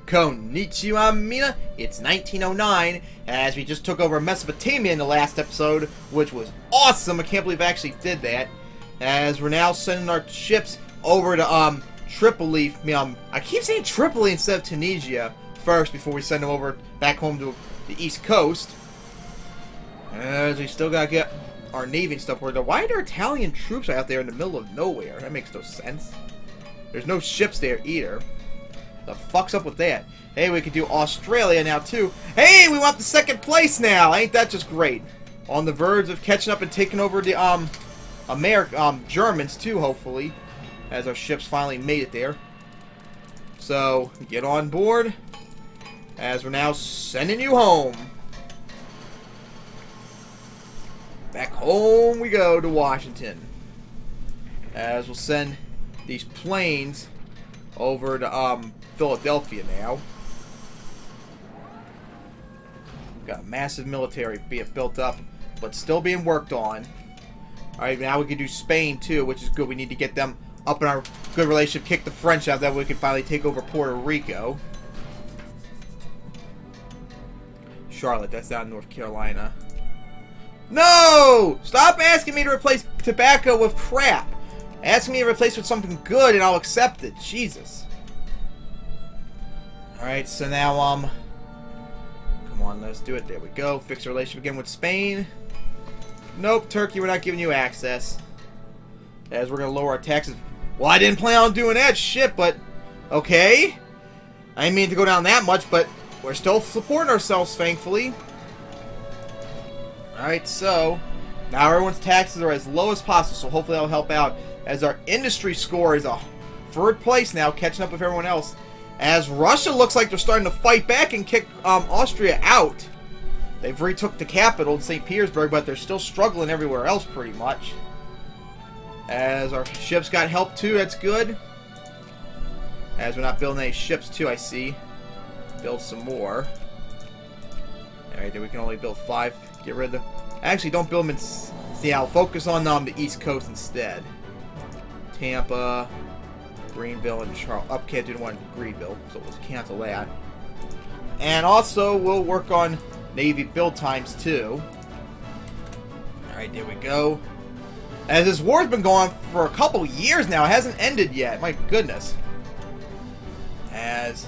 Konnichiwa Mina, it's 1909, as we just took over Mesopotamia in the last episode, which was awesome. I can't believe I actually did that. As we're now sending our ships over to, Tripoli. I keep saying Tripoli instead of Tunisia first before we send them over back home to the East Coast. As we still gotta get our Navy and stuff. Why are there Italian troops out there in the middle of nowhere? That makes no sense. There's no ships there either. The fuck's up with that? Hey, we could do Australia now too. Hey, we want the second place now. Ain't that just great? On the verge of catching up and taking over the Germans too, hopefully, as our ships finally made it there. So get on board, as we're now sending you home. Back home we go to Washington, as we'll send these planes over to Philadelphia now. We've got a massive military being built up, but still being worked on. Alright, now we can do Spain too, which is good. We need to get them up in our good relationship, kick the French out, that way we can finally take over Puerto Rico. Charlotte, that's down in North Carolina. No! Stop asking me to replace tobacco with crap. Ask me to replace with something good and I'll accept it. Jesus. Alright, so now, come on, let's do it. There we go. Fix the relationship again with Spain. Nope, Turkey, we're not giving you access. As we're going to lower our taxes. Well, I didn't plan on doing that shit, but okay. I didn't mean to go down that much, but we're still supporting ourselves, thankfully. Alright, so now everyone's taxes are as low as possible, so hopefully that'll help out. As our industry score is a third place now, catching up with everyone else. As Russia looks like they're starting to fight back and kick Austria out. They've retook the capital in St. Petersburg, but they're still struggling everywhere else pretty much. As our ships got help too, that's good. As we're not building any ships too, I see. Build some more. Alright, then we can only build 5. Get rid of them. Actually, don't build them in Seattle. Focus on the East Coast instead. Tampa, Greenville, and Charlotte. Up, can't do the one in Greenville, so we'll cancel that. And also, we'll work on Navy build times too. Alright, there we go. As this war's been going on for a couple years now, it hasn't ended yet. My goodness. As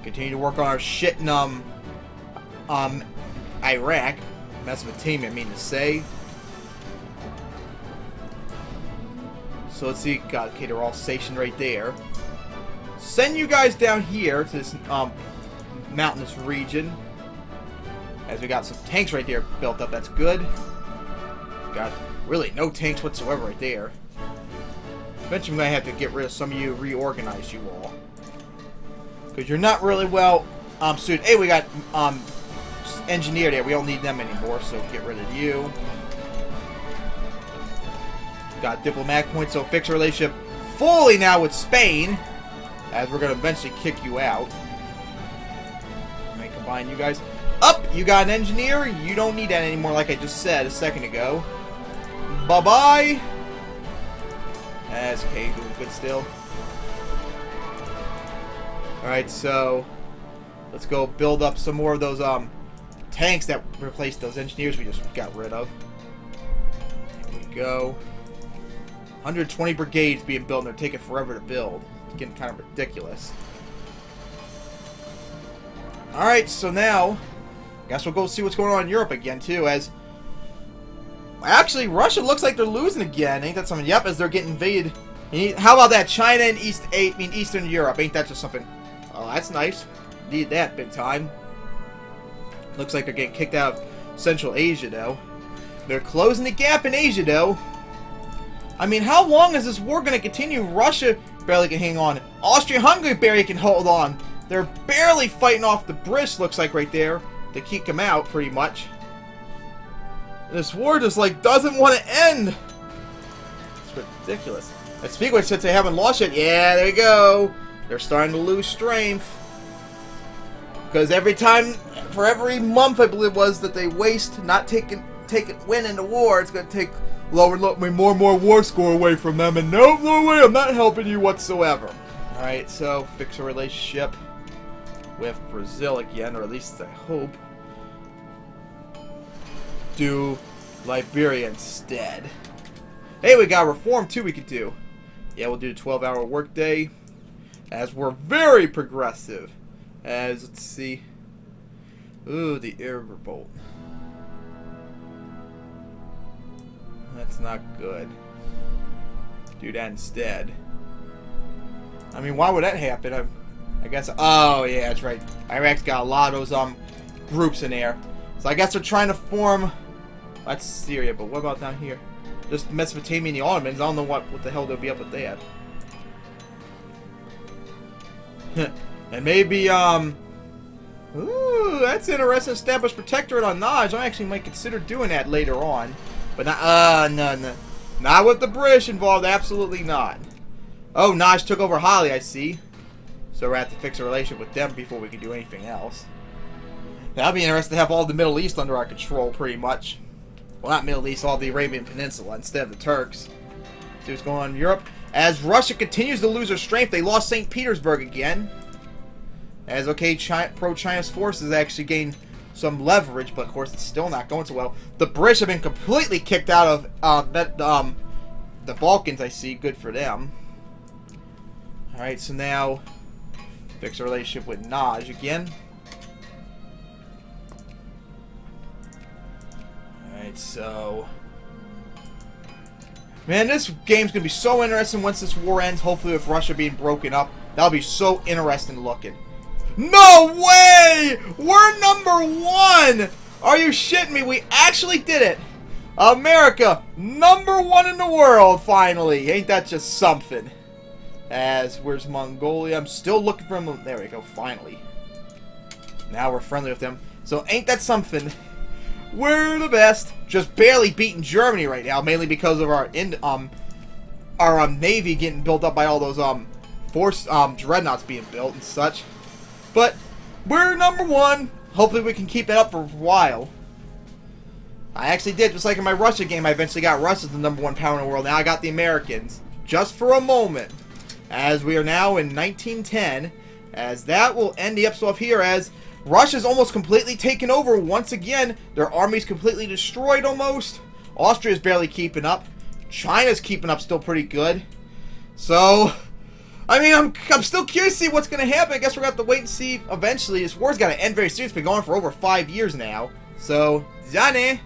continue to work on our shit in Iraq, Mesopotamia, I mean to say. So let's see. God, okay, they're all stationed right there. Send you guys down here to this mountainous region. As we got some tanks right there built up, that's good. Got really no tanks whatsoever right there. Eventually I'm going to have to get rid of some of you, reorganize you all. Because you're not really well suited. Hey, we got engineer there. We don't need them anymore, so get rid of you. Got diplomatic points, so fix a relationship fully now with Spain. As we're going to eventually kick you out. Alright, combine you guys. Up! You got an engineer. You don't need that anymore, like I just said a second ago. Bye-bye! That's okay, doing good still. Alright, so let's go build up some more of those tanks that replaced those engineers we just got rid of. There we go. 120 brigades being built and they're taking forever to build. It's getting kind of ridiculous. Alright, so now guess we'll go see what's going on in Europe again too, as actually Russia looks like they're losing again. Ain't that something? Yep, as they're getting invaded. How about that? China and Eastern Europe. Ain't that just something? Oh, that's nice. Need that big time. Looks like they're getting kicked out of Central Asia though. They're closing the gap in Asia though. I mean, how long is this war going to continue? Russia barely can hang on. Austria-Hungary barely can hold on. They're barely fighting off the British, looks like right there, to keep them out, pretty much. This war just, like, doesn't want to end. It's ridiculous. And speaking of which, since they haven't lost yet, yeah, there you go. They're starting to lose strength. Because every time, for every month, I believe it was, that they waste not winning the war, it's going to take more and more war score away from them. And no way, I'm not helping you whatsoever. Alright, so fix a relationship. with Brazil again, or at least I hope. Do Liberia instead. Hey, we got reform too we could do. Yeah, we'll do a 12-hour workday, as we're very progressive. As, let's see. Ooh, the air revolt. That's not good. Do that instead. I mean, why would that happen? I guess. Oh yeah, that's right. Iraq's got a lot of those groups in there. So I guess they're trying to form. That's Syria, but what about down here? Just Mesopotamia and the Ottomans. I don't know what the hell they'll be up with that. And maybe ooh, that's interesting. Establish protectorate on Naj. I actually might consider doing that later on, but not. No. Not with the British involved, absolutely not. Oh, Naj took over Holly, I see. So we're going to have to fix a relationship with them before we can do anything else. That'll be interesting to have all the Middle East under our control, pretty much. Well, not Middle East, all the Arabian Peninsula instead of the Turks. See what's going on in Europe. As Russia continues to lose their strength, they lost St. Petersburg again. As, okay, pro-China's forces actually gained some leverage, but of course it's still not going so well. The British have been completely kicked out of the Balkans, I see. Good for them. Alright, so now fix a relationship with Naj again. Alright, so man, this game's gonna be so interesting once this war ends, hopefully with Russia being broken up. That'll be so interesting looking. No way! We're #1! Are you shitting me? We actually did it! America, #1 in the world, finally! Ain't that just something? As, where's Mongolia? I'm still looking for them. There we go, finally. Now we're friendly with them. So ain't that something? We're the best. Just barely beating Germany right now, mainly because of our navy getting built up by all those dreadnoughts being built and such. But we're #1. Hopefully we can keep it up for a while. I actually did, just like in my Russia game. I eventually got Russia the #1 power in the world. Now I got the Americans. Just for a moment. As we are now in 1910. As that will end the episode here. As Russia's almost completely taken over once again. Their army's completely destroyed almost. Austria's barely keeping up. China's keeping up still pretty good. So I mean, I'm still curious to see what's going to happen. I guess we're going to have to wait and see eventually. This war's got to end very soon. It's been going for over 5 years now. So, Zane.